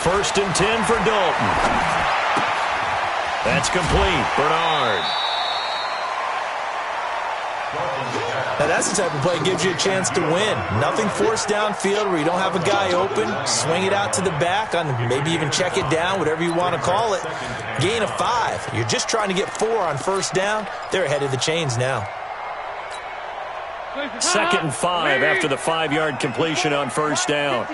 First and 10 for Dalton. That's complete. Bernard. Now that's the type of play that gives you a chance to win. Nothing forced downfield where you don't have a guy open. Swing it out to the back, on maybe even check it down, whatever you want to call it. Gain of 5. You're just trying to get 4 on first down. They're ahead of the chains now. Second and 5 after the 5-yard completion on first down.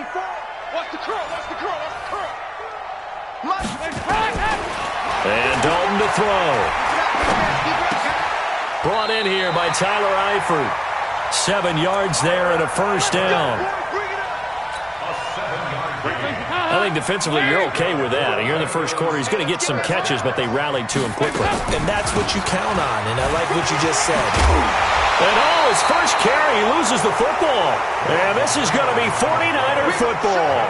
And Dalton to throw. Brought in here by Tyler Eifert. 7 yards there and a first down. I think defensively you're okay with that. Here in the first quarter, he's going to get some catches, but they rallied to him quickly. And that's what you count on, and I like what you just said. And his first carry, he loses the football. And this is going to be 49er football.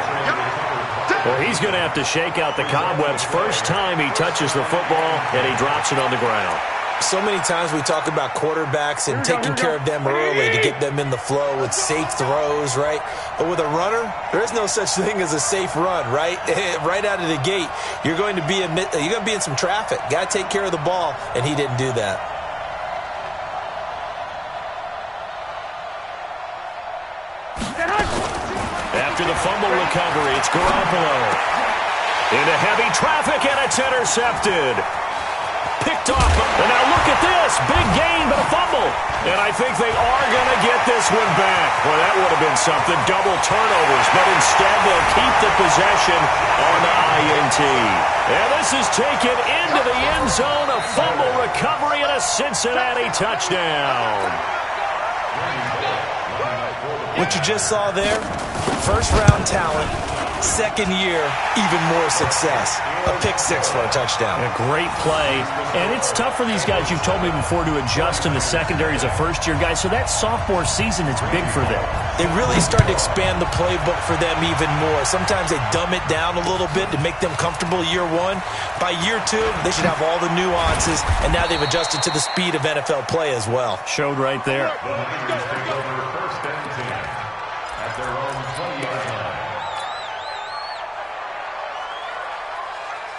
Well, he's going to have to shake out the cobwebs first time he touches the football, and he drops it on the ground. So many times we talk about quarterbacks and taking care of them early to get them in the flow with safe throws, right? But with a runner, there is no such thing as a safe run, right? Right out of the gate, you're going to be in some traffic. Got to take care of the ball, and he didn't do that. After the fumble recovery, it's Garoppolo. Into heavy traffic, and it's intercepted. Picked off. And now look at this. Big gain, but a fumble. And I think they are going to get this one back. Well, that would have been something. Double turnovers. But instead, they'll keep the possession on the INT. And this is taken into the end zone. A fumble recovery and a Cincinnati touchdown. What you just saw there, first-round talent, second year, even more success. A pick-6 for a touchdown. A great play. And it's tough for these guys, you've told me before, to adjust in the secondary as a first-year guy. So that sophomore season is big for them. They really start to expand the playbook for them even more. Sometimes they dumb it down a little bit to make them comfortable year one. By year 2, they should have all the nuances, and now they've adjusted to the speed of NFL play as well. Showed right there.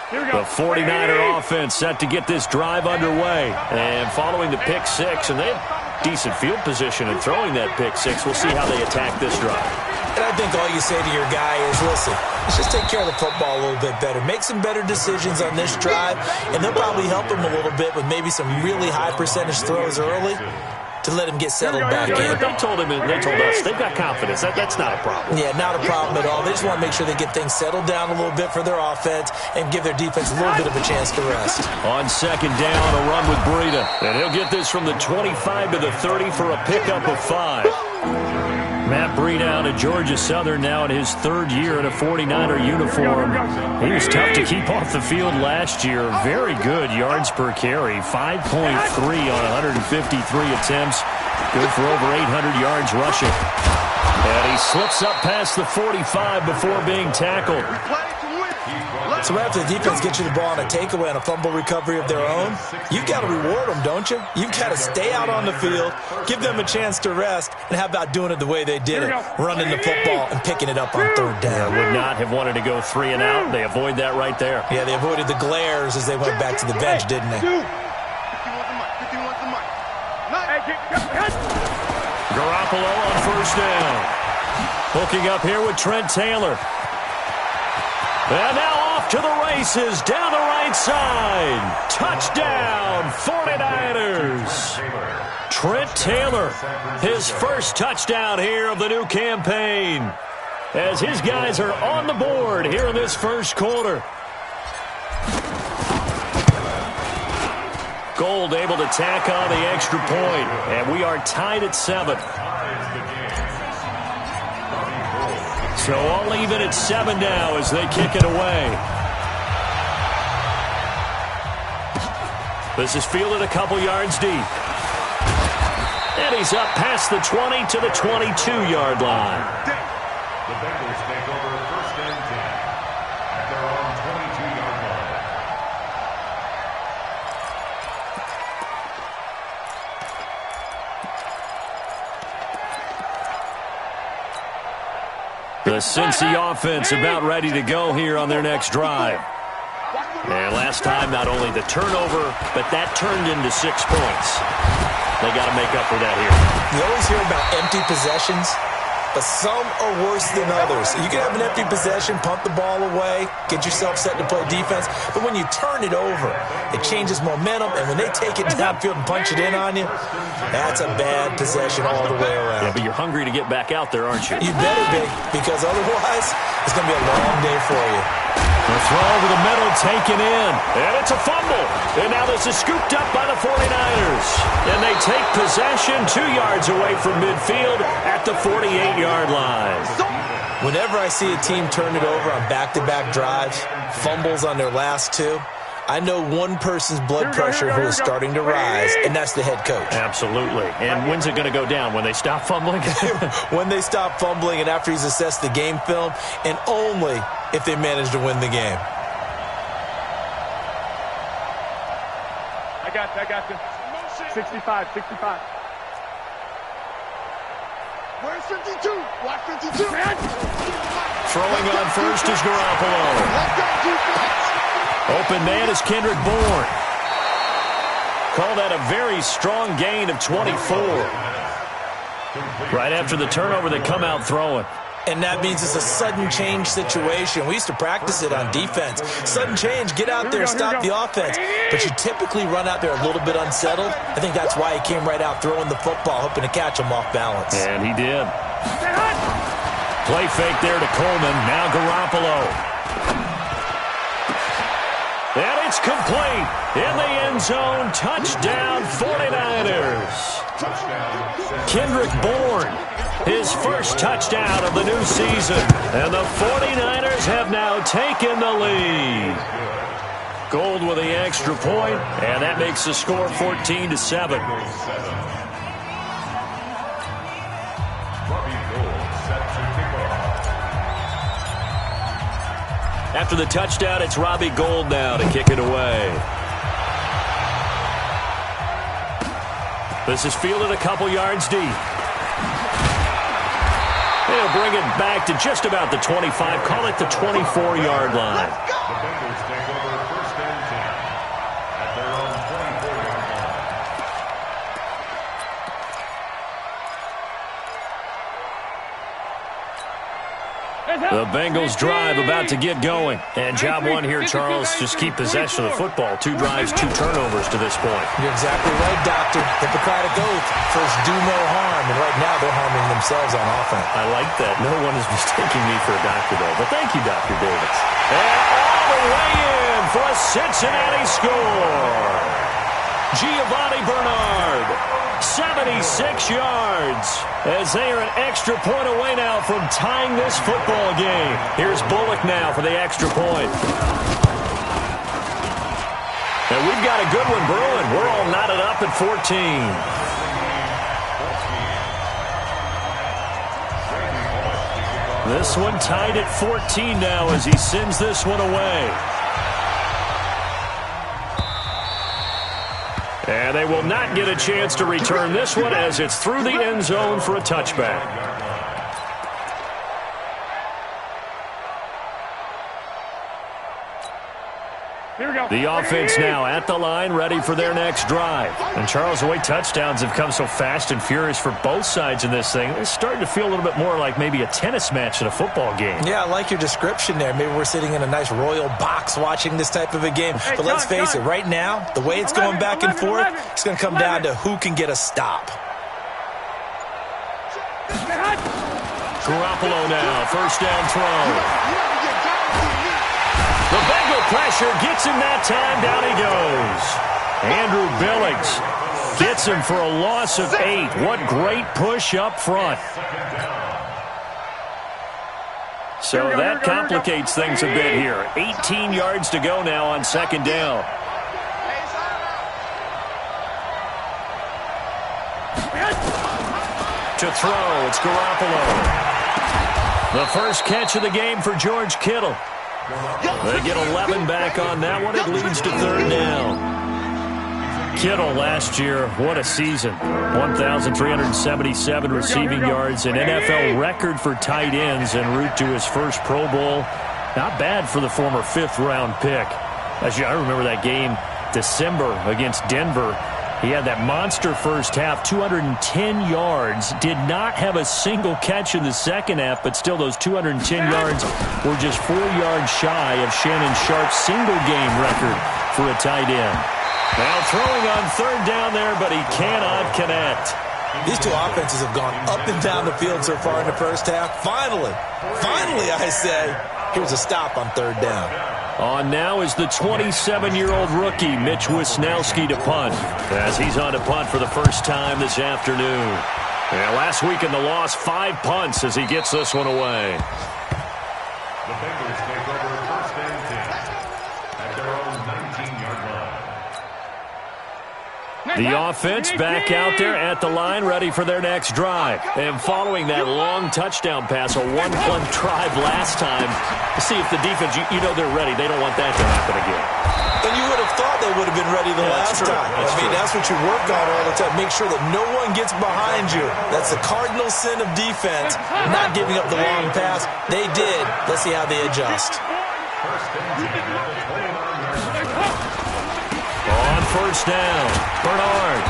The 49er offense set to get this drive underway. And following the pick-6, and they have decent field position in throwing that pick-6. We'll see how they attack this drive. And I think all you say to your guy is, listen, let's just take care of the football a little bit better. Make some better decisions on this drive, and they'll probably help him a little bit with maybe some really high percentage throws early to let him get settled back in. They told him, and they told us, they've got confidence. That's not a problem. Yeah, not a problem at all. They just want to make sure they get things settled down a little bit for their offense and give their defense a little bit of a chance to rest. On second down, a run with Breida. And he'll get this from the 25 to the 30 for a pickup of 5. Matt Breida out of Georgia Southern now in his 3rd year in a 49er uniform. He was tough to keep off the field last year. Very good yards per carry. 5.3 on 153 attempts. Good for over 800 yards rushing. And he slips up past the 45 before being tackled. So after the defense gets you the ball on a takeaway on a fumble recovery of their own, you've got to reward them, don't you? You've got to stay out on the field, give them a chance to rest, and how about doing it the way they did it, running the football and picking it up on 3rd down. Would not have wanted to go 3 and out. They avoid that right there. Yeah, they avoided the glares as they went back to the bench, didn't they? Garoppolo on first down. Hooking up here with Trent Taylor. And now off to the races, down the right side. Touchdown, 49ers. Trent Taylor, his first touchdown here of the new campaign, as his guys are on the board here in this first quarter. Gold able to tack on the extra point, and we are tied at 7. So all even at 7 now as they kick it away. This is fielded a couple yards deep. And he's up past the 20 to the 22-yard line. The Bengals take over 1st and 10 at their own 22-yard line. The Cincy offense about ready to go here on their next drive. And last time, not only the turnover, but that turned into 6 points. They got to make up for that here. You always hear about empty possessions, but some are worse than others. You can have an empty possession, pump the ball away, get yourself set to play defense, but when you turn it over, it changes momentum, and when they take it downfield and punch it in on you, that's a bad possession all the way around. Yeah, but you're hungry to get back out there, aren't you? You better be, because otherwise, it's going to be a long day for you. The throw over the middle taken in, and it's a fumble. And now this is scooped up by the 49ers. And they take possession 2 yards away from midfield at the 48-yard line. Whenever I see a team turn it over on back-to-back drives, fumbles on their last 2, I know one person's blood pressure who is starting to rise, and that's the head coach. Absolutely. And when's it going to go down? When they stop fumbling? When they stop fumbling and after he's assessed the game film, and only if they manage to win the game. I got you. 65. Where's 52? Watch 52. Throwing on first is Garoppolo. Let's go, defense. Open man is Kendrick Bourne. Call that a very strong gain of 24. Right after the turnover, they come out throwing. And that means it's a sudden change situation. We used to practice it on defense. Sudden change, get out there, stop the offense. But you typically run out there a little bit unsettled. I think that's why he came right out throwing the football, hoping to catch him off balance. And he did. Play fake there to Coleman. Now Garoppolo. And it's complete. In the end zone, touchdown 49ers. Kendrick Bourne, his first touchdown of the new season. And the 49ers have now taken the lead. Gold with the extra point, and that makes the score 14-7. After the touchdown, it's Robbie Gould now to kick it away. This is fielded a couple yards deep. They'll bring it back to just about the 25. Call it the 24-yard line. The Bengals take over first and 10 at their own 24-yard line. The Bengals drive about to get going. And job one here, Charles, just keep possession of the football. 2 drives, 2 turnovers to this point. You're exactly right, Doctor. Hippocratic oath. First, do no harm. And right now, they're harming themselves on offense. I like that. No one is mistaking me for a doctor, though. But thank you, Dr. Davis. And all the way in for a Cincinnati score. Giovanni Bernard, 76 yards, as they are an extra point away now from tying this football game. Here's Bullock now for the extra point. And we've got a good one brewing. We're all knotted up at 14. This one tied at 14 now as he sends this one away. And they will not get a chance to return this one as it's through the end zone for a touchback. The offense now at the line, ready for their next drive. And Charles, the way touchdowns have come so fast and furious for both sides in this thing, it's starting to feel a little bit more like maybe a tennis match in a football game. Yeah, I like your description there. Maybe we're sitting in a nice royal box watching this type of a game. But let's face it, right now, the way it's going back and forth, it's going to come down to who can get a stop. Garoppolo now, first down throw. The Bengal pressure gets him that time. Down he goes. Andrew Billings gets him for a loss of 8. What great push up front. So that complicates things a bit here. 18 yards to go now on second down. To throw, it's Garoppolo. The first catch of the game for George Kittle. They get 11 back on that one. It leads to third down. Kittle last year, what a season. 1,377 receiving yards, an NFL record for tight ends en route to his first Pro Bowl. Not bad for the former fifth-round pick. Actually, I remember that game, December, against Denver. He had that monster first half, 210 yards. Did not have a single catch in the second half, but still those 210 yards were just 4 yards shy of Shannon Sharp's single-game record for a tight end. Now throwing on third down there, but he cannot connect. These two offenses have gone up and down the field so far in the first half. Finally, I say, here's a stop on third down. On now is the 27-year-old rookie, Mitch Wisnowski, to punt, as he's on to punt for the first time this afternoon. And last week in the loss, 5 punts as he gets this one away. The Bengals take over first and 10 at their own 19-yard line. The offense back out there at the line, ready for their next drive. And following that long touchdown pass, a one-punt drive last time, to see if the defense, you know they're ready. They don't want that to happen again. And you would have thought they would have been ready the last time. That's what you work on all the time. Make sure that no one gets behind you. That's the cardinal sin of defense, not giving up the long pass. They did. Let's see how they adjust. First and 10 at the 29-yard line. On first down, Bernard.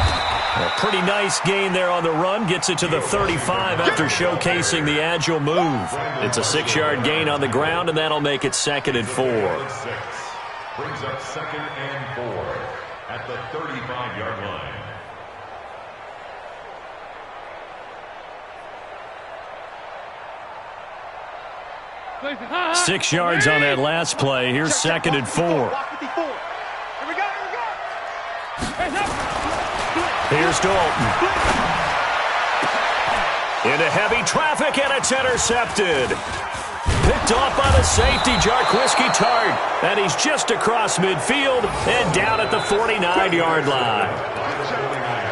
A pretty nice gain there on the run. Gets it to the 35 after showcasing the agile move. It's a 6-yard gain on the ground, and that'll make it 2nd and 4. Brings up 2nd and 4 at the 35-yard line. Six yards on that last play. Here's 2nd and 4. Here's Dalton. Into heavy traffic, and it's intercepted. Picked off by the safety, Jarquiski Tart. And he's just across midfield and down at the 49-yard line.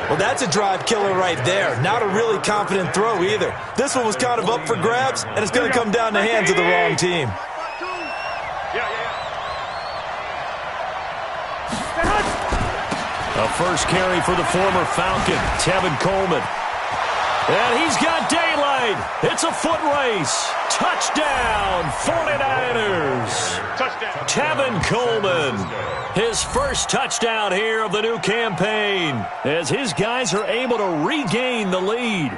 Well, that's a drive killer right there. Not a really confident throw either. This one was kind of up for grabs, and it's going to come down the hands of the wrong team. A first carry for the former Falcon, Tevin Coleman. And he's got daylight. It's a foot race. Touchdown, 49ers. Touchdown. Tevin Coleman. His first touchdown here of the new campaign as his guys are able to regain the lead.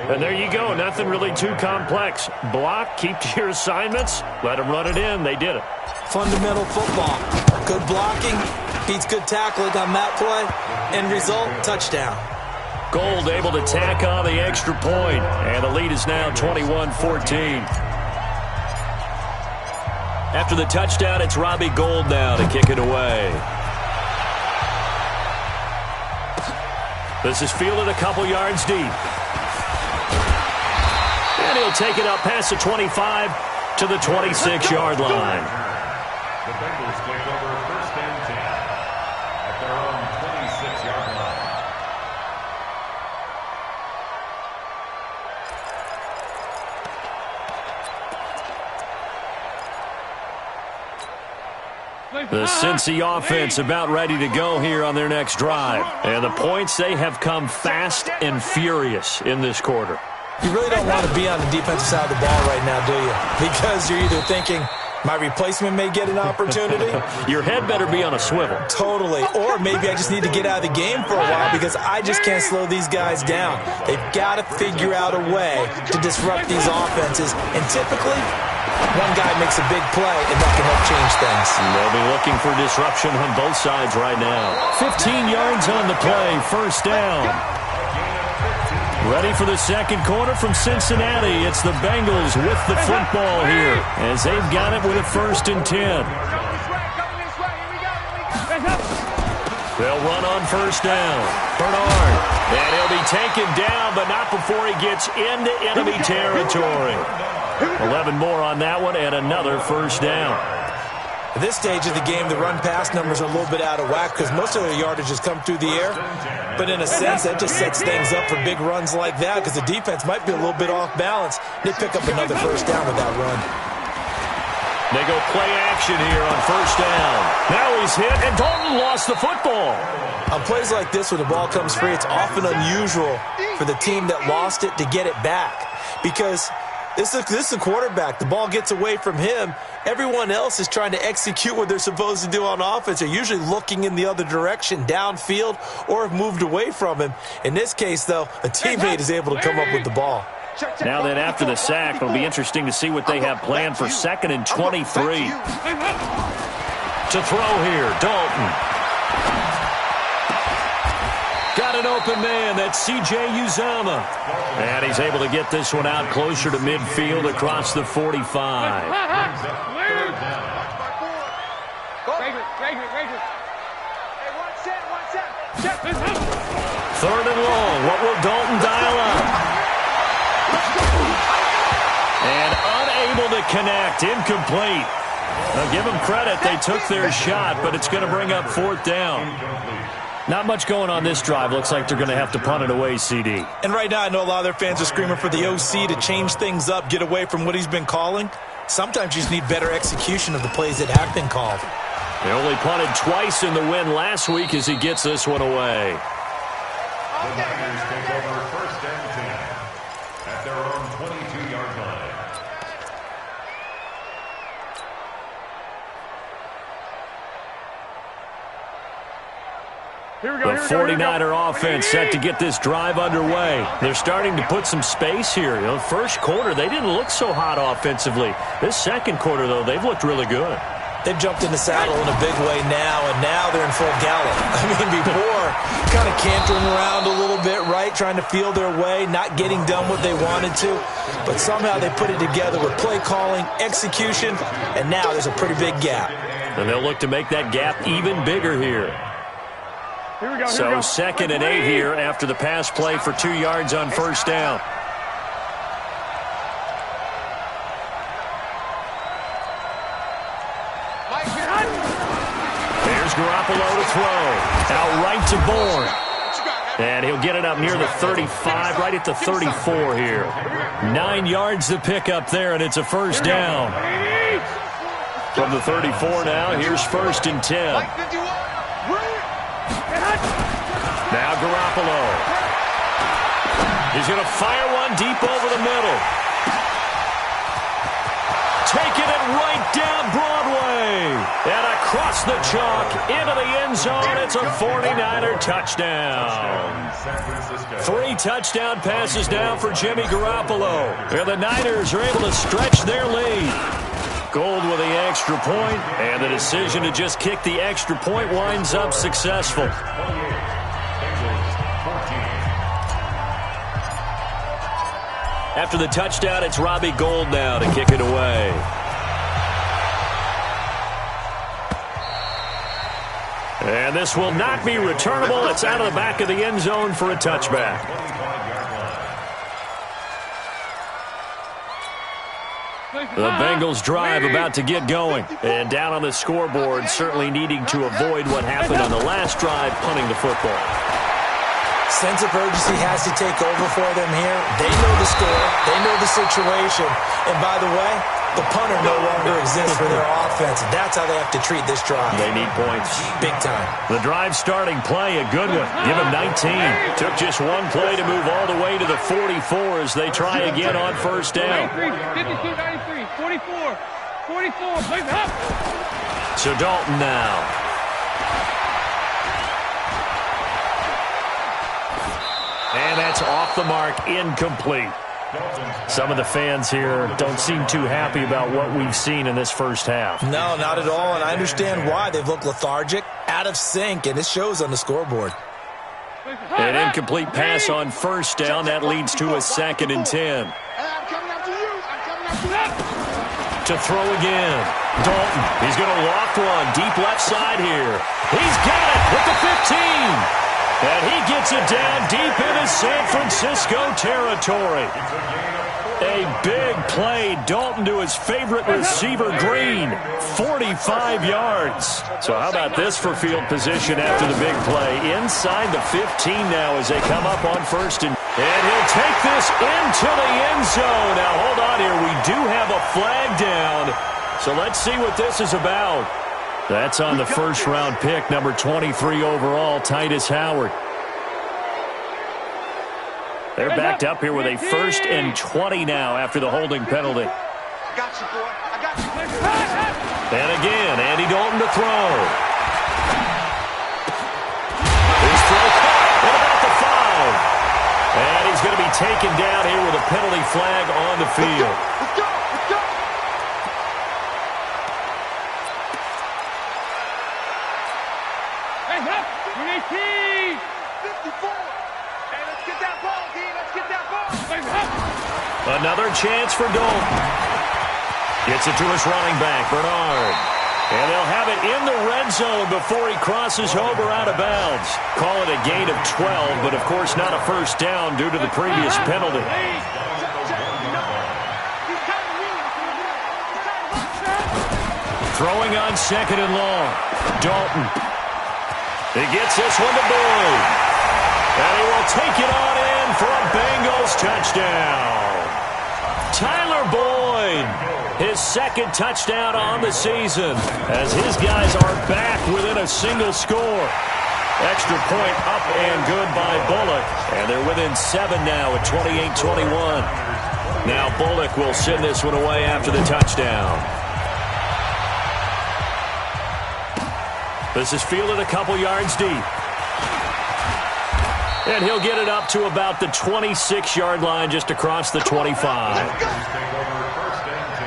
And there you go. Nothing really too complex. Block, keep to your assignments, let them run it in. They did it. Fundamental football. Good blocking beats good tackling on that play. End result, touchdown. Gold able to tack on the extra point, and the lead is now 21-14. After the touchdown, it's Robbie Gould now to kick it away. This is fielded a couple yards deep. And he'll take it up past the 25 to the 26-yard line. The Bengals take over first and 10 at their own 26-yard line. The Cincy offense about ready to go here on their next drive. And the points, they have come fast and furious in this quarter. You really don't want to be on the defensive side of the ball right now, do you? Because you're either thinking, my replacement may get an opportunity. Your head better be on a swivel. Totally. Or maybe I just need to get out of the game for a while because I just can't slow these guys down. They've got to figure out a way to disrupt these offenses. And typically, one guy makes a big play, and that can help change things. They'll be looking for disruption on both sides right now. 15 yards on the play, first down. Ready for the second quarter from Cincinnati. It's the Bengals with the football here as they've got it with a 1st and 10. They'll run on first down. Bernard. And he'll be taken down, but not before he gets into enemy territory. 11 more on that one and another first down. At this stage of the game, the run-pass numbers are a little bit out of whack because most of their yardage has come through the air. But in a sense, that just sets things up for big runs like that because the defense might be a little bit off balance. They pick up another first down with that run. They go play action here on first down. Now he's hit, and Dalton lost the football. On plays like this, when the ball comes free, it's often unusual for the team that lost it to get it back. Because this is a quarterback. The ball gets away from him. Everyone else is trying to execute what they're supposed to do on offense. They're usually looking in the other direction, downfield, or have moved away from him. In this case, though, a teammate is able to come up with the ball. Now then, after the sack, it'll be interesting to see what they have planned for 2nd and 23. To throw here, Dalton. Got an open man. That's C.J. Uzomah. And he's able to get this one out closer to midfield across the 45. Third and long. What will Dalton dial up? And unable to connect. Incomplete. Now give them credit. They took their shot, but it's going to bring up 4th down. Not much going on this drive. Looks like they're going to have to punt it away, CD. And right now, I know a lot of their fans are screaming for the OC to change things up, get away from what he's been calling. Sometimes you just need better execution of the plays that have been called. They only punted twice in the win last week as he gets this one away. The Niners take over 1st and 10 at their own 22-yard line. The 49er offense set to get this drive underway. They're starting to put some space here. You know, first quarter, they didn't look so hot offensively. This second quarter, though, they've looked really good. They've jumped in the saddle in a big way now, and now they're in full gallop. I mean, before, kind of cantering around a little bit, right, trying to feel their way, not getting done what they wanted to. But somehow they put it together with play calling, execution, and now there's a pretty big gap. And they'll look to make that gap even bigger here. Here we go. So 2nd and 8 here after the pass play for 2 yards on first down. Here's Garoppolo to throw. Out right to Bourne. And he'll get it up near the 35, right at the 34 here. 9 yards to pick up there, and it's a first down. From the 34 now, here's 1st and 10. Now Garoppolo. He's going to fire one deep over the middle. Taking it right down Broadway. And across the chalk into the end zone. It's a 49er touchdown. 3 touchdown passes now for Jimmy Garoppolo. And the Niners are able to stretch their lead. Gold with the extra point, and the decision to just kick the extra point winds up successful. After the touchdown, it's Robbie Gould now to kick it away. And this will not be returnable. It's out of the back of the end zone for a touchback. The Bengals drive about to get going. And down on the scoreboard, certainly needing to avoid what happened on the last drive, punting the football. Sense of urgency has to take over for them here. They know the score. They know the situation. And by the way, the punter no longer exists for their offense. That's how they have to treat this drive. They need points. Big time. The drive starting play, a good one. Give him 19. Took just one play to move all the way to the 44 as they try again on first down. 52, 93, 44, 44, plays up. So Dalton now. And that's off the mark, incomplete. Some of the fans here don't seem too happy about what we've seen in this first half. No, not at all, and I understand why. They've looked lethargic, out of sync, and it shows on the scoreboard. An incomplete pass on first down. That leads to a 2nd and 10. I'm coming after you. I'm coming after you. To throw again. Dalton, he's going to loft one deep left side here. He's got it with the 15. And he gets it down deep into San Francisco territory. A big play. Dalton to his favorite receiver, Green. 45 yards. So how about this for field position after the big play? Inside the 15 now as they come up on first and he'll take this into the end zone. Now hold on here. We do have a flag down. So let's see what this is about. That's on the first-round pick, number 23 overall, Titus Howard. They're backed up here with a 1st and 20 now after the holding penalty. I got you, boy. I got you. And again, Andy Dalton to throw. His throw caught. What about the foul? And he's going to be taken down here with a penalty flag on the field. Let's go. Let's go. Hey, up. 18. 54. Hey, let's get that ball, D. Let's get that ball. Hey, up. Another chance for Dalton. Gets it to his running back, Bernard. And they'll have it in the red zone before he crosses over out of bounds. Call it a gain of 12, but of course not a first down due to the previous penalty. Throwing on 2nd and long. Dalton. He gets this one to Boyd. And he will take it on in for a Bengals touchdown. Tyler Boyd, his 2nd touchdown on the season, as his guys are back within a single score. Extra point up and good by Bullock, and they're within 7 now at 28-21. Now Bullock will send this one away after the touchdown. This is fielded a couple yards deep. And he'll get it up to about the 26-yard line just across the 25. Take over 1st and 10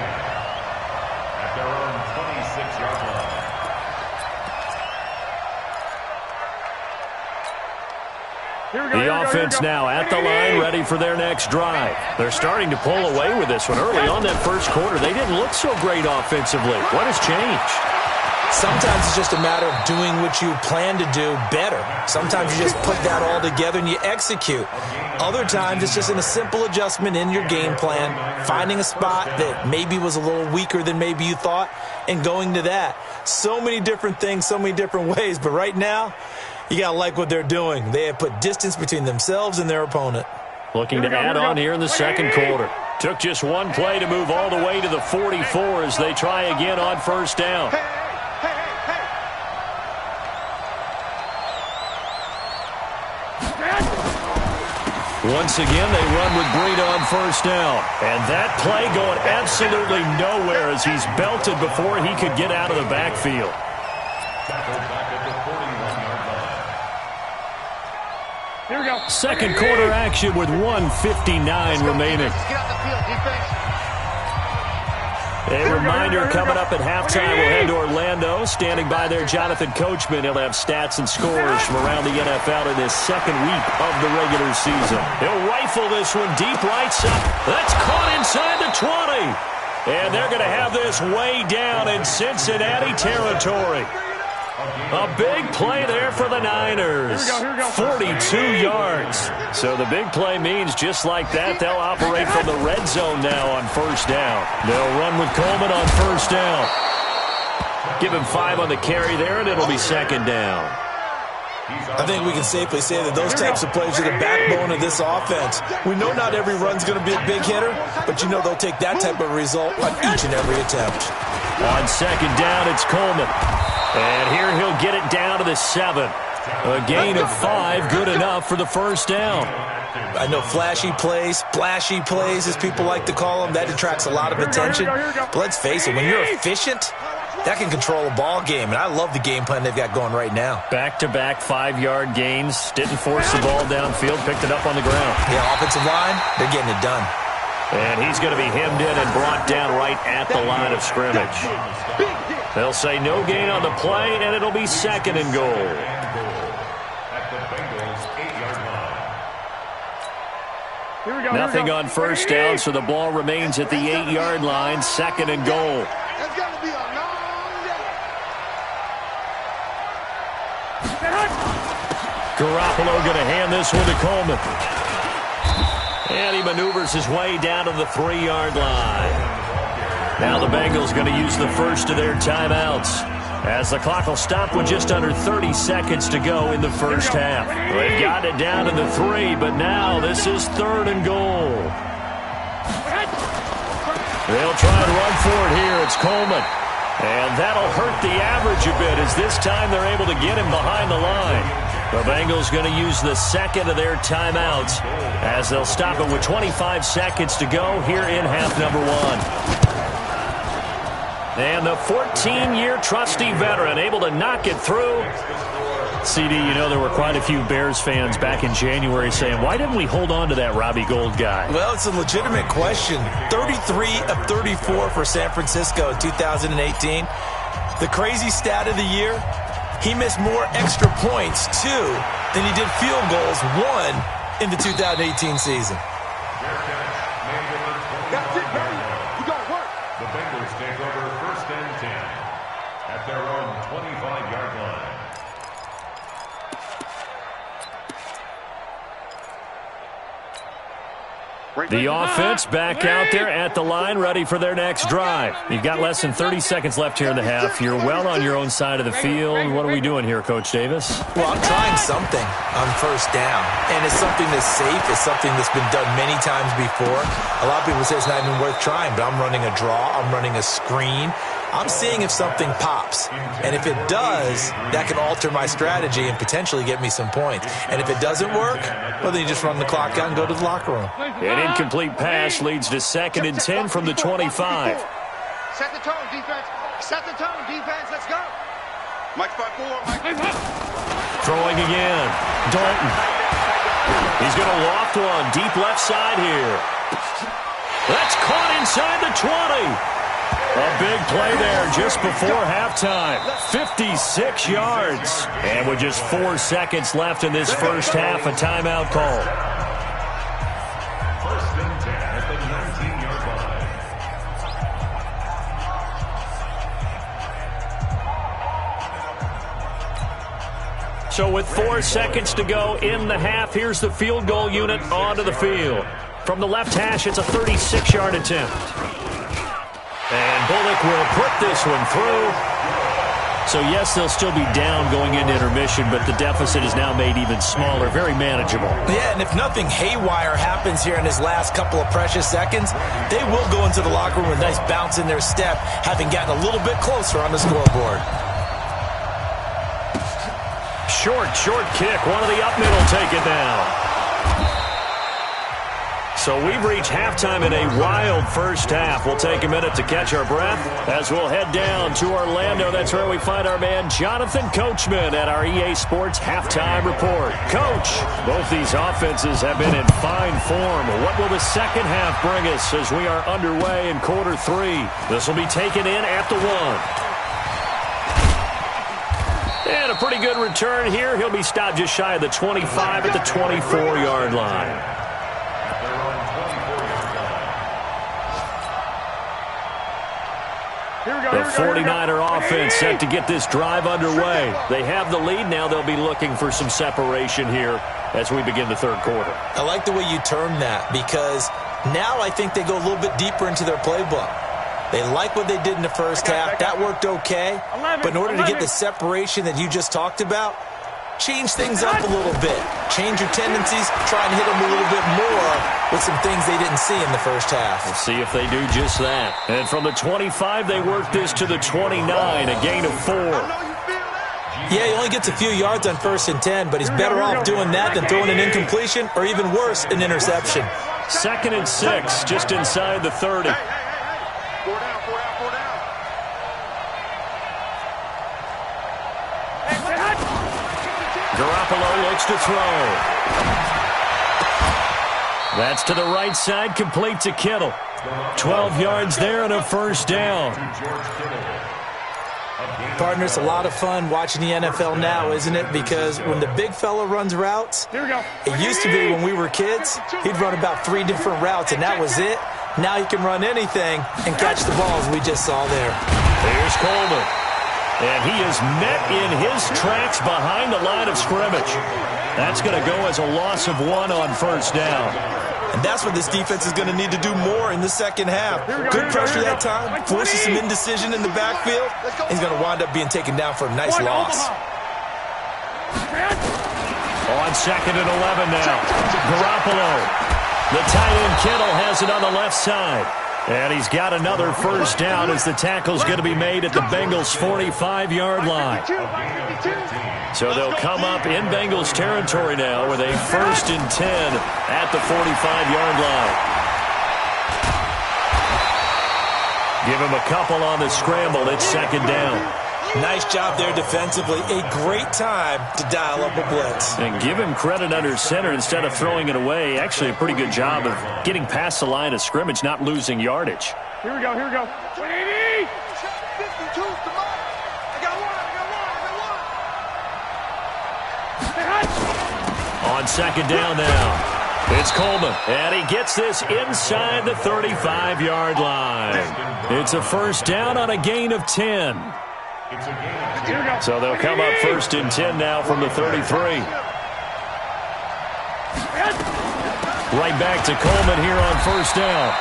at their own 26-yard line. The offense now at the line, ready for their next drive. They're starting to pull away with this one. Early on that first quarter, they didn't look so great offensively. What has changed? Sometimes it's just a matter of doing what you plan to do better. Sometimes you just put that all together and you execute. Other times it's just in a simple adjustment in your game plan, finding a spot that maybe was a little weaker than maybe you thought, and going to that. So many different things, so many different ways, but right now, you got to like what they're doing. They have put distance between themselves and their opponent. Looking to add on here in the second quarter. Took just one play to move all the way to the 44 as they try again on 1st down. Once again, they run with Breida on 1st down. And that play going absolutely nowhere as he's belted before he could get out of the backfield. Tackled back at the 41-yard line. Here we go. Second quarter action with 1:59 remaining. Get out the field, defense. A reminder coming up at halftime, we'll head to Orlando. Standing by there, Jonathan Coachman. He'll have stats and scores from around the NFL in this second week of the regular season. He'll rifle this one deep right side. That's caught inside the 20. And they're going to have this way down in Cincinnati territory. A big play there for the Niners. 42 yards. So the big play means just like that, they'll operate from the red zone now on 1st down. They'll run with Coleman on 1st down. Give him 5 on the carry there, and it'll be 2nd down. I think we can safely say that those types of plays are the backbone of this offense. We know not every run's going to be a big hitter, but you know they'll take that type of result on each and every attempt. On 2nd down, it's Coleman. And here he'll get it down to the 7. A gain of 5, good enough for the 1st down. I know flashy plays, splashy plays, as people like to call them, that attracts a lot of attention. But let's face it, when you're efficient, that can control a ball game. And I love the game plan they've got going right now. Back-to-back 5-yard gains. Didn't force the ball downfield, picked it up on the ground. Yeah, offensive line, they're getting it done. And he's going to be hemmed in and brought down right at the line of scrimmage. They'll say no gain on the play, and it'll be 2nd and goal. At the Bengals' 8-yard line. Here we go. Nothing on 1st down, so the ball remains at the 8-yard line, 2nd and goal. It's going to be a long day. Garoppolo going to hand this one to Coleman. And he maneuvers his way down to the 3-yard line. Now the Bengals going to use the first of their timeouts, as the clock will stop with just under 30 seconds to go in the first half. They've got it down to the 3, but now this is 3rd and goal. They'll try and run for it here. It's Coleman. And that'll hurt the average a bit as this time they're able to get him behind the line. The Bengals going to use the second of their timeouts as they'll stop it with 25 seconds to go here in half number 1. And the 14-year trusty veteran able to knock it through. CD, you know there were quite a few Bears fans back in January saying, why didn't we hold on to that Robbie Gould guy? Well, it's a legitimate question. 33 of 34 for San Francisco in 2018. The crazy stat of the year, he missed more extra points, 2, than he did field goals, 1, in the 2018 season. That's it, baby. You got to work. The Bengals take over first and 10 at their own 25-yard line. The offense back out there at the line, ready for their next drive. You've got less than 30 seconds left here in the half. You're well on your own side of the field. What are we doing here, Coach Davis? Well, I'm trying something on first down, and it's something that's safe. It's something that's been done many times before. A lot of people say it's not even worth trying, but I'm running a draw. I'm running a screen. I'm seeing if something pops, and if it does, that can alter my strategy and potentially get me some points. And if it doesn't work, well, then you just run the clock out and go to the locker room. An incomplete pass leads to 2nd and 10 from the 25. Set the tone, defense. Set the tone, defense. Let's go. Mike 5-4. Throwing again. Dalton. He's going to loft one deep left side here. That's caught inside the 20. A big play there just before halftime. 56 yards. And with just 4 seconds left in this first half, a timeout call. First and 10 at the 19-yard line. So with 4 seconds to go in the half, here's the field goal unit onto the field. From the left hash, it's a 36-yard attempt. And Bullock will put this one through. So, yes, they'll still be down going into intermission, but the deficit is now made even smaller, very manageable. Yeah, and if nothing haywire happens here in his last couple of precious seconds, they will go into the locker room with a nice bounce in their step, having gotten a little bit closer on the scoreboard. Short kick. One of the up middle take it down. So we've reached halftime in a wild first half. We'll take a minute to catch our breath as we'll head down to Orlando. That's where we find our man Jonathan Coachman at our EA Sports Halftime Report. Coach, both these offenses have been in fine form. What will the second half bring us as we are underway in quarter 3? This will be taken in at the 1. And a pretty good return here. He'll be stopped just shy of the 25 at the 24-yard line. The 49er offense set to get this drive underway. They have the lead. Now they'll be looking for some separation here as we begin the third quarter. I like the way you term that because now I think they go a little bit deeper into their playbook. They like what they did in the first half. That worked okay. But in order to get the separation that you just talked about, change things up a little bit. Change your tendencies. Try and hit them a little bit more with some things they didn't see in the first half. We'll see if they do just that. And from the 25, they work this to the 29, a gain of 4. Yeah, he only gets a few yards on 1st and 10, but he's better off doing that than throwing an incompletion or even worse, an interception. 2nd and 6, just inside the 30. Four down. Garoppolo looks to throw. That's to the right side, complete to Kittle. 12 yards there and a first down. Partner, it's a lot of fun watching the NFL now, isn't it? Because when the big fella runs routes, it used to be when we were kids, he'd run about 3 different routes, and that was it. Now he can run anything and catch the balls we just saw there. Here's Coleman. And he is met in his tracks behind the line of scrimmage. That's going to go as a loss of 1 on first down. And that's what this defense is going to need to do more in the second half. Good pressure that time, forces some indecision in the backfield. He's going to wind up being taken down for a nice loss. On 2nd and 11 now. Garoppolo. The tight end Kittle has it on the left side. And he's got another first down as the tackle's going to be made at the Bengals' 45-yard line. So they'll come up in Bengals territory now with a 1st and 10 at the 45-yard line. Give him a couple on the scramble. It's 2nd down. Nice job there defensively. A great time to dial up a blitz. And give him credit under center instead of throwing it away. Actually, a pretty good job of getting past the line of scrimmage, not losing yardage. Here we go, here we go. 180! 52, come on. I got one. On 2nd down now. It's Coleman, and he gets this inside the 35-yard line. It's a 1st down on a gain of 10. So they'll come up 1st and 10 now from the 33. Right back to Coleman here on 1st down.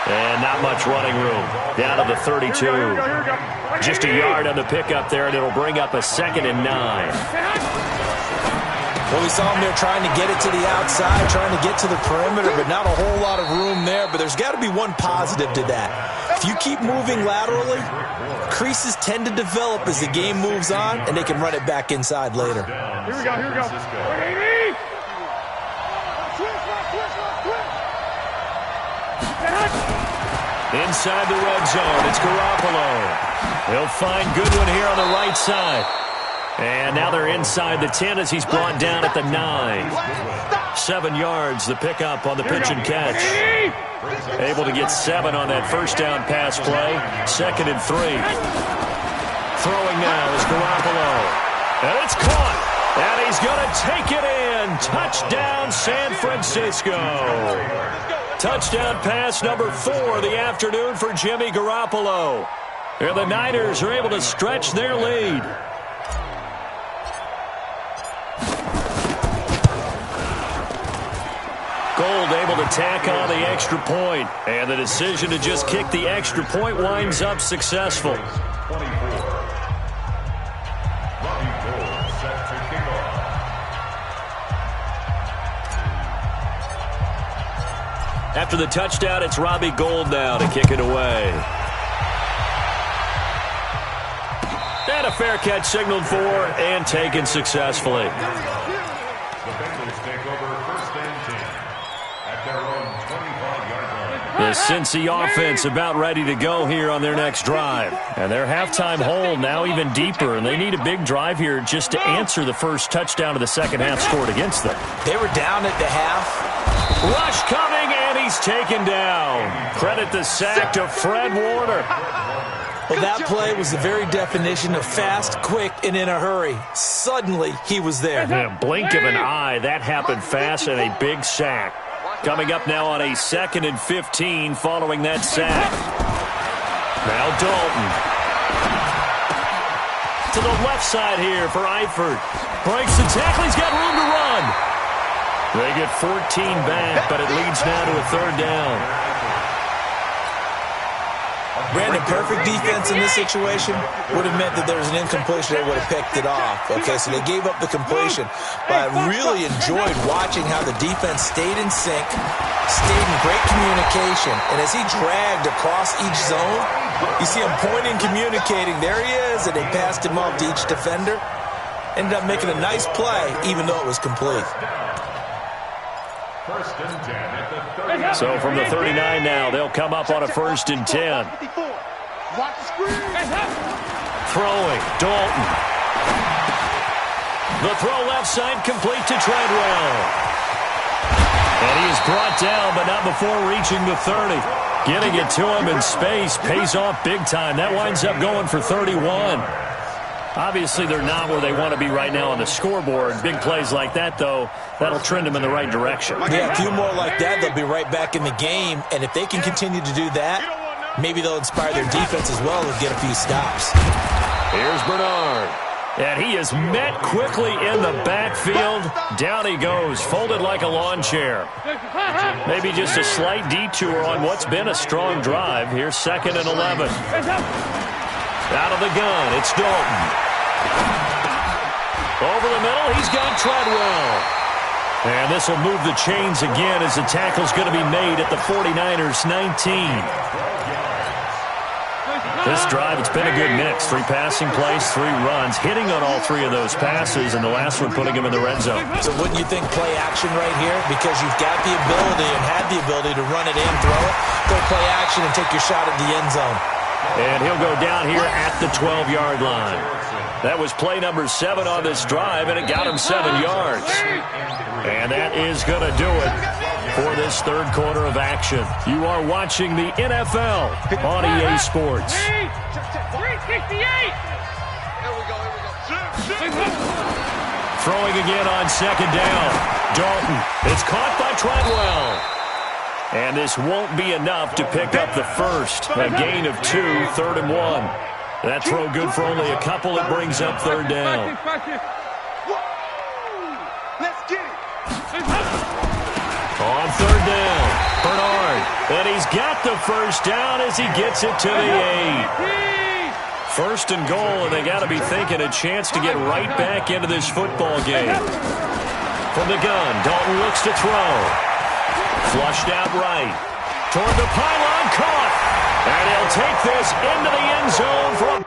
And not much running room. Down to the 32. Just a yard on the pickup there, and it'll bring up a 2nd and 9. Well, we saw him there trying to get it to the outside, trying to get to the perimeter, but not a whole lot of room there. But there's got to be one positive to that. If you keep moving laterally, creases tend to develop as the game moves on, and they can run it back inside later. Here we go, here we go. 180! Inside the red zone, it's Garoppolo. He'll find Goodwin here on the right side. And now they're inside the 10 as he's brought down at the 9. 7 yards, the pickup on the pitch and catch. Able to get 7 on that 1st down pass play. 2nd and 3. Throwing now is Garoppolo. And it's caught. And he's going to take it in. Touchdown, San Francisco. Touchdown pass number 4 of the afternoon for Jimmy Garoppolo. And the Niners are able to stretch their lead. Gold able to tack on the extra point. And the decision to just kick the extra point winds up successful. After the touchdown, it's Robbie Gould now to kick it away. And a fair catch signaled for and taken successfully. The Bengals take over 1st and 10 at their own 25-yard line. The Cincy offense about ready to go here on their next drive. And their halftime hole now even deeper, and they need a big drive here just to answer the first touchdown of the second half scored against them. They were down at the half. Rush coming, and he's taken down. Credit the sack to Fred Warner. Well, that play was the very definition of fast, quick, and in a hurry. Suddenly, he was there. In a blink of an eye, that happened fast, and a big sack. Coming up now on a 2nd and 15 following that sack. Now Dalton. To the left side here for Eifert. Breaks the tackle. He's got room to run. They get 14 back, but it leads now to a 3rd down. Brandon, perfect defense in this situation would have meant that there was an incompletion. They would have picked it off. Okay, so they gave up the completion. But I really enjoyed watching how the defense stayed in sync, stayed in great communication. And as he dragged across each zone, you see him pointing, communicating. There he is, and they passed him off to each defender. Ended up making a nice play, even though it was complete. 1st and 10 at the 30. So from the 39 now, they'll come up on a 1st and 10. Throwing, Dalton. The throw left side complete to Treadwell. And he is brought down, but not before reaching the 30. Getting it to him in space pays off big time. That winds up going for 31. Obviously, they're not where they want to be right now on the scoreboard. Big plays like that, though, that'll trend them in the right direction. Yeah, a few more like that, they'll be right back in the game. And if they can continue to do that, maybe they'll inspire their defense as well and get a few stops. Here's Bernard. And he is met quickly in the backfield. Down he goes, folded like a lawn chair. Maybe just a slight detour on what's been a strong drive. Here's 2nd and 11. Out of the gun, it's Dalton. Over the middle, he's got Treadwell. And this will move the chains again as the tackle's going to be made at the 49ers 19. This drive, it's been a good mix. 3 passing plays, 3 runs, hitting on all 3 of those passes, and the last one putting him in the red zone. So wouldn't you think play action right here? Because you've got the ability and had the ability to run it in, throw it, go play action, and take your shot at the end zone. And he'll go down here at the 12-yard line. That was play number 7 on this drive, and it got him 7 yards. And that is going to do it for this third quarter of action. You are watching the NFL on EA Sports. 368. Throwing again on second down. Dalton. It's caught by Treadwell. And this won't be enough to pick up the first. A gain of 2, 3rd and 1. That throw good for only a couple. It brings up third down. Let's get it. On third down, Bernard. And he's got the first down as he gets it to the 8. First and goal, and they got to be thinking a chance to get right back into this football game. From the gun, Dalton looks to throw. Flushed out right. Toward the pylon, caught. And he'll take this into the end zone for a...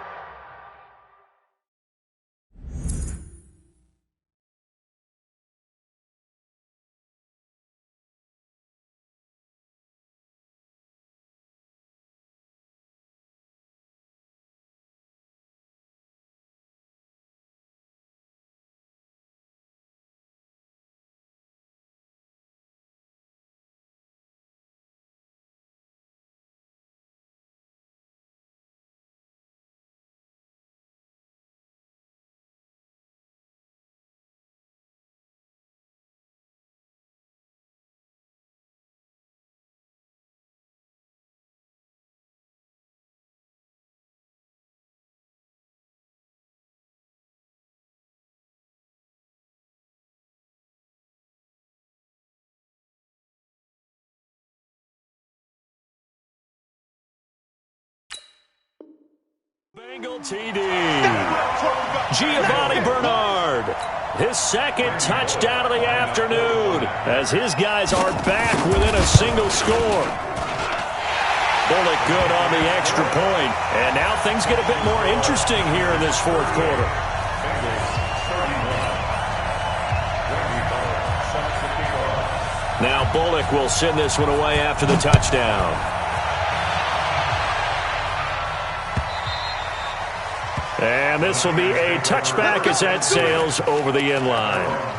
Bengal TD. Giovanni Bernard. His second touchdown of the afternoon as his guys are back within a single score. Bullock good on the extra point. And now things get a bit more interesting here in this fourth quarter. Now Bullock will send this one away after the touchdown. And this will be a touchback as that sails over the end line.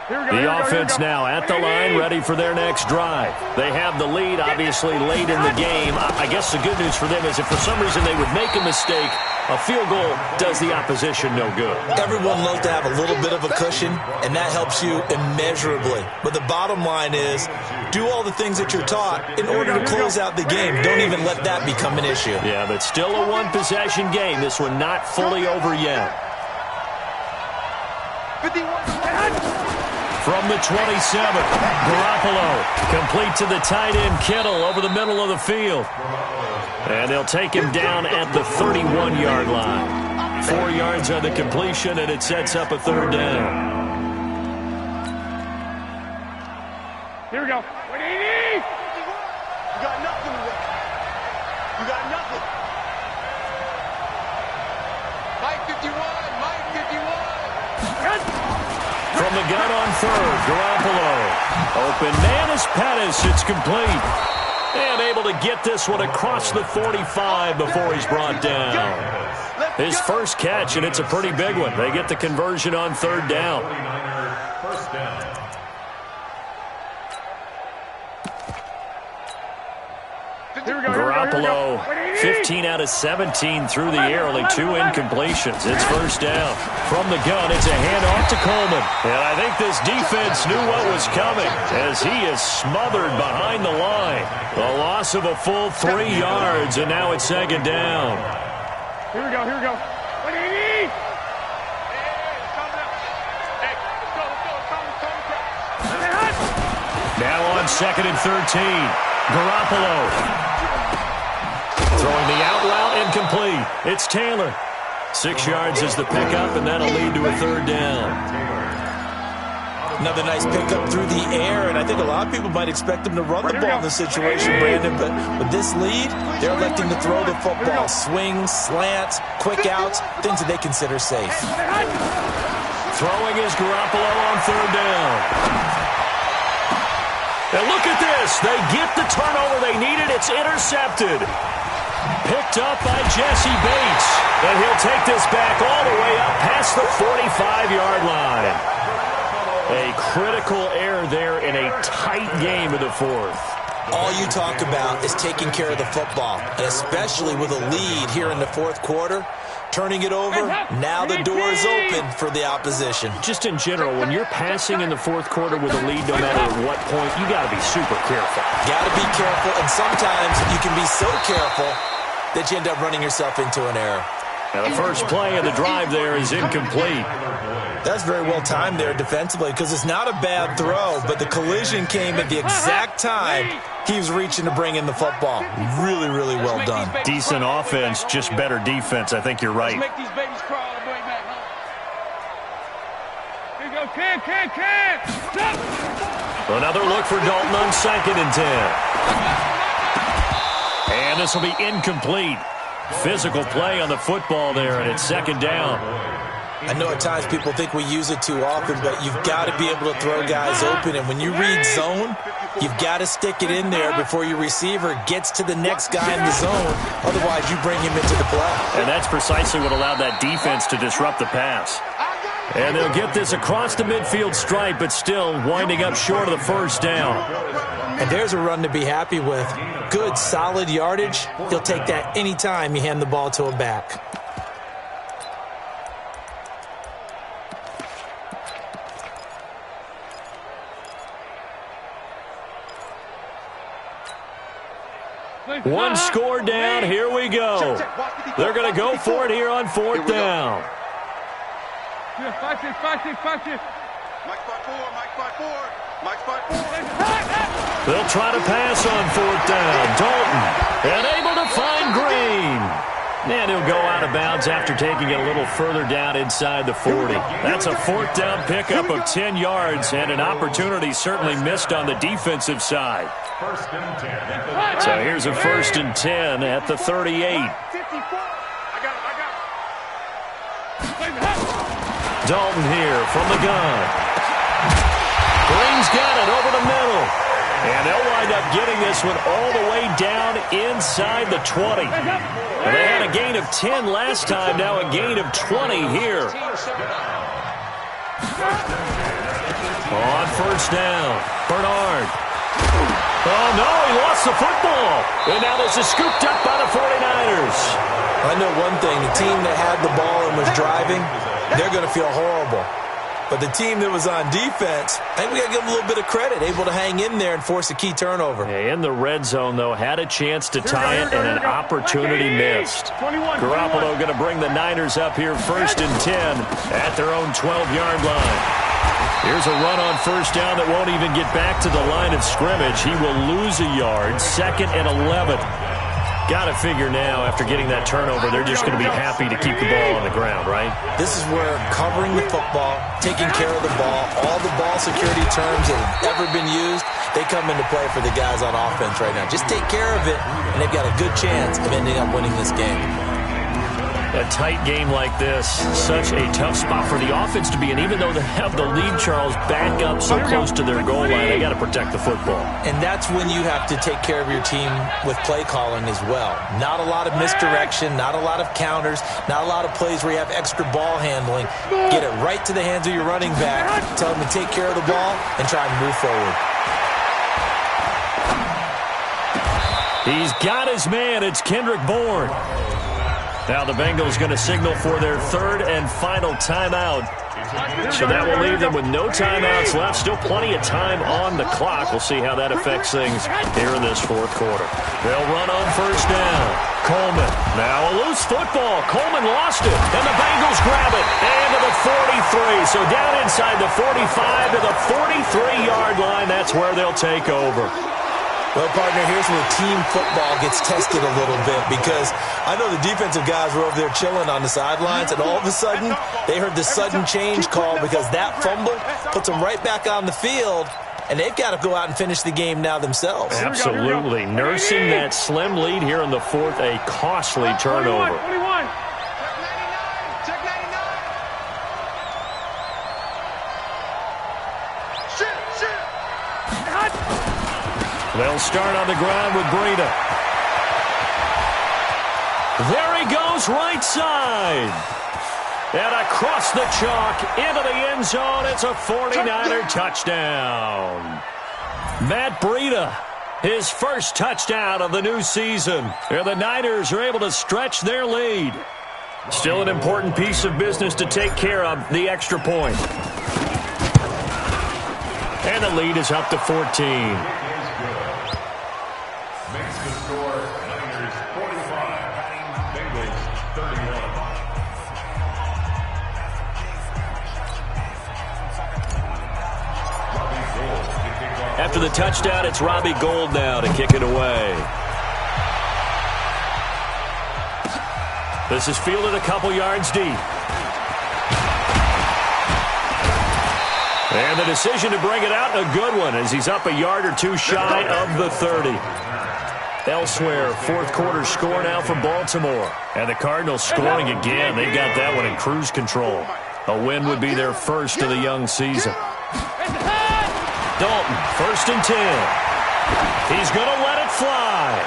The offense now at the line, ready for their next drive. They have the lead, obviously, late in the game. I guess the good news for them is if for some reason they would make a mistake, a field goal does the opposition no good. Everyone loves to have a little bit of a cushion, and that helps you immeasurably. But the bottom line is, do all the things that you're taught in order to close out the game. Don't even let that become an issue. Yeah, but still a one-possession game. This one not fully over yet. 51. From the 27, Garoppolo complete to the tight end Kittle over the middle of the field. And they'll take him down at the 31-yard line. 4 yards on the completion, and it sets up a third down. Here we go. What do you need? You got nothing today. You got nothing. Mike 51. Mike 51. From the gun on third, Garoppolo. Open man is Pettis. It's complete. And able to get this one across the 45 before he's brought down. His first catch, and it's a pretty big one. They get the conversion on third down. First down. Garoppolo, 15 out of 17 through the air, only 2 incompletions. It's first down. From the gun, it's a handoff to Coleman. And I think this defense knew what was coming as he is smothered behind the line. The loss of a full 3 yards, and now it's second down. Here we go. Here we go. What do you need? Now on second and 13, Garoppolo. Throwing the out route incomplete. It's Taylor. 6 yards is the pickup, and that'll lead to a third down. Another nice pickup through the air, and I think a lot of people might expect them to run the ball in this situation, Brandon, but with this lead, they're electing to throw the football. Swings, slants, quick outs, things that they consider safe. Throwing is Garoppolo on third down. And look at this. They get the turnover they needed. It's intercepted. Picked up by Jesse Bates. And he'll take this back all the way up past the 45-yard line. A critical error there in a tight game of the fourth. All you talk about is taking care of the football, and especially with a lead here in the fourth quarter. Turning it over, now the door is open for the opposition. Just in general, when you're passing in the fourth quarter with a lead, no matter at what point, you got to be super careful. Got to be careful, and sometimes you can be so careful that you end up running yourself into an error. Now the first play of the drive there is incomplete. That's very well timed there defensively because it's not a bad throw, but the collision came at the exact time he was reaching to bring in the football. Really, really well done. Decent offense, just better defense. I think you're right. Make these babies crawl all the way back home. Here you go, Cam. Stop. Another look for Dalton on 2nd and 10. And this will be incomplete. Physical play on the football there, and it's 2nd down. I know at times people think we use it too often, but you've got to be able to throw guys open. And when you read zone, you've got to stick it in there before your receiver gets to the next guy in the zone. Otherwise, you bring him into the play. And that's precisely what allowed that defense to disrupt the pass. And they'll get this across the midfield stripe, but still winding up short of the first down. And there's a run to be happy with. Good, solid yardage. He'll take that anytime you hand the ball to a back. One score down. Here we go. They're going to go for it here on 4th down. Yeah, 5-6. Mike 5-4. Mike 5-4. They'll try to pass on 4th down. Dalton, and able to find Green. And he'll go out of bounds after taking it a little further down inside the 40. That's a 4th down pickup of 10 yards and an opportunity certainly missed on the defensive side. 1st and 10. So here's a 1st and 10 at the 38. I got it. Dalton here from the gun. Green's got it over the middle. And they'll wind up getting this one all the way down inside the 20. And they had a gain of 10 last time, now a gain of 20 here. On 1st down, Bernard. Oh, no, he lost the football. And now this is scooped up by the 49ers. I know one thing. The team that had the ball and was driving, they're going to feel horrible. But the team that was on defense, I think we got to give them a little bit of credit, able to hang in there and force a key turnover. In the red zone, though, had a chance to tie it and an opportunity missed. Garoppolo going to bring the Niners up here 1st and 10 at their own 12-yard line. Here's a run on 1st down that won't even get back to the line of scrimmage. He will lose a yard, 2nd and 11. Got to figure now, after getting that turnover, they're just going to be happy to keep the ball on the ground, right? This is where covering the football, taking care of the ball, all the ball security terms that have ever been used, they come into play for the guys on offense right now. Just take care of it, and they've got a good chance of ending up winning this game. A tight game like this, such a tough spot for the offense to be in. Even though they have the lead, Charles, back up so close to their goal line, they got to protect the football. And that's when you have to take care of your team with play calling as well. Not a lot of misdirection, not a lot of counters, not a lot of plays where you have extra ball handling. Get it right to the hands of your running back, tell them to take care of the ball, and try and move forward. He's got his man. It's Kendrick Bourne. Now the Bengals going to signal for their 3rd and final timeout. So that will leave them with no timeouts left. Still plenty of time on the clock. We'll see how that affects things here in this 4th quarter. They'll run on 1st down. Coleman. Now a loose football. Coleman lost it. And the Bengals grab it. And to the 43. So down inside the 45 to the 43-yard line. That's where they'll take over. Well, partner, here's where team football gets tested a little bit because I know the defensive guys were over there chilling on the sidelines, and all of a sudden, they heard the sudden change call because that fumble puts them right back on the field, and they've got to go out and finish the game now themselves. Absolutely. Nursing that slim lead here in the fourth, a costly turnover. 21. Check 99. Shoot. They'll start on the ground with Breida. There he goes, right side. And across the chalk, into the end zone. It's a 49er touchdown. Matt Breida, his first touchdown of the new season. And the Niners are able to stretch their lead. Still an important piece of business to take care of, the extra point. And the lead is up to 14. Makes the score Niners 45, Bengals 31. After the touchdown, it's Robbie Gould now to kick it away. This is fielded a couple yards deep. And the decision to bring it out, a good one, as he's up a yard or two shy of the 30. Elsewhere, fourth quarter score now for Baltimore. And the Cardinals scoring again. They've got that one in cruise control. A win would be their first of the young season. Dalton, 1st and 10. He's going to let it fly.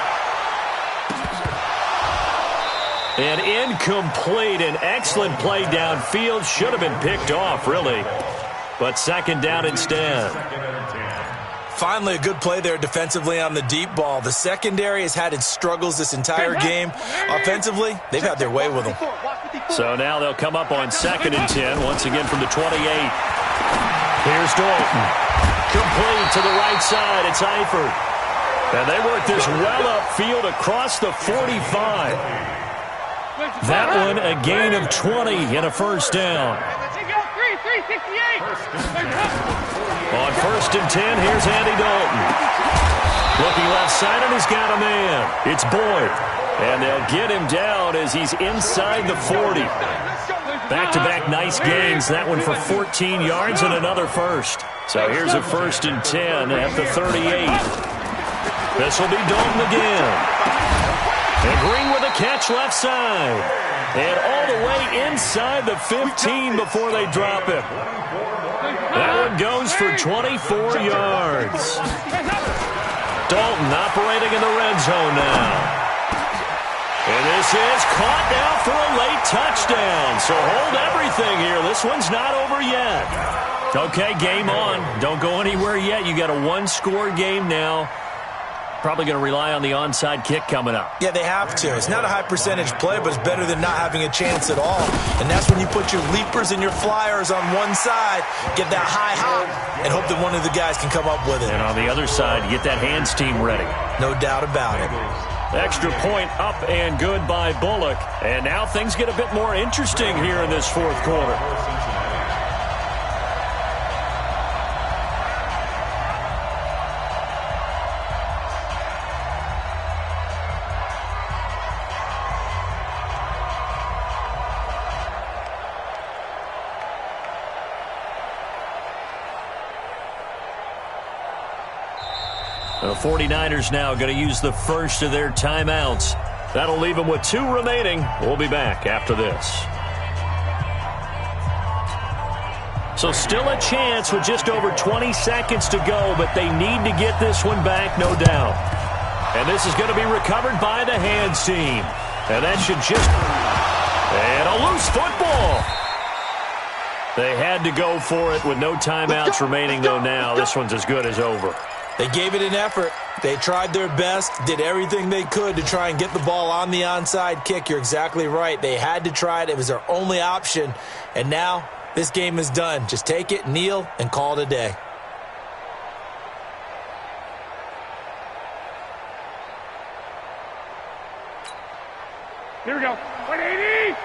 An incomplete and excellent play downfield. Should have been picked off, really. But second down instead. Finally, a good play there defensively on the deep ball. The secondary has had its struggles this entire game. Offensively, they've had their way with them. So now they'll come up on 2nd and 10, once again from the 28. Here's Dalton. Complete to the right side. It's Eifert. And they work this well upfield across the 45. That one a gain of 20 and a first down. On 1st and 10, here's Andy Dalton. Looking left side, and he's got a man. It's Boyd. And they'll get him down as he's inside the 40. Back-to-back nice gains. That one for 14 yards and another first. So here's a 1st and 10 at the 38. This will be Dalton again. And Green with a catch left side. And all the way inside the 15 before they drop him. That one goes for 24 yards. Dalton operating in the red zone now. And this is caught now for a late touchdown. So hold everything here. This one's not over yet. Okay, game on. Don't go anywhere yet. You got a one-score game now. Probably going to rely on the onside kick coming up. Yeah, they have to. It's not a high percentage play, but it's better than not having a chance at all. And that's when you put your leapers and your flyers on one side, get that high hop, and hope that one of the guys can come up with it. And on the other side, get that hands team ready. No doubt about it. Extra point up and good by Bullock. And now things get a bit more interesting here in this fourth quarter. The 49ers now going to use the first of their timeouts. That'll leave them with 2 remaining. We'll be back after this. So still a chance with just over 20 seconds to go, but they need to get this one back, no doubt. And this is going to be recovered by the hands team. And that should just... And a loose football. They had to go for it with no timeouts remaining, though now. This one's as good as over. They gave it an effort. They tried their best, did everything they could to try and get the ball on the onside kick. You're exactly right. They had to try it. It was their only option. And now this game is done. Just take it, kneel, and call it a day. Here we go. 180.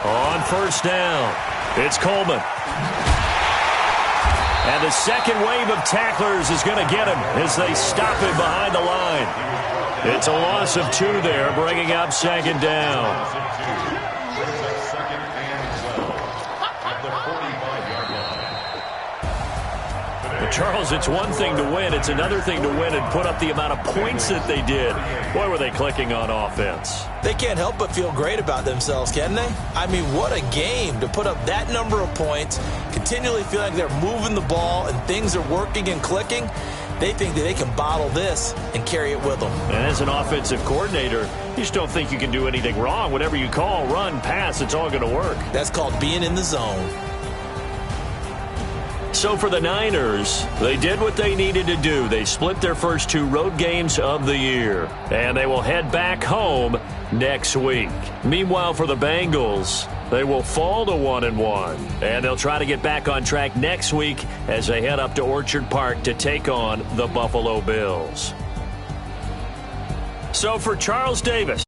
On first down, it's Coleman. And the second wave of tacklers is going to get him as they stop him behind the line. It's a loss of 2 there, bringing up second down. Charles, it's one thing to win. It's another thing to win and put up the amount of points that they did. Boy, were they clicking on offense. They can't help but feel great about themselves, can they? I mean, what a game to put up that number of points, continually feel like they're moving the ball and things are working and clicking. They think that they can bottle this and carry it with them. And as an offensive coordinator, you just don't think you can do anything wrong. Whatever you call, run, pass, it's all going to work. That's called being in the zone. So for the Niners, they did what they needed to do. They split their first 2 road games of the year, and they will head back home next week. Meanwhile, for the Bengals, they will fall to 1-1, and they'll try to get back on track next week as they head up to Orchard Park to take on the Buffalo Bills. So for Charles Davis.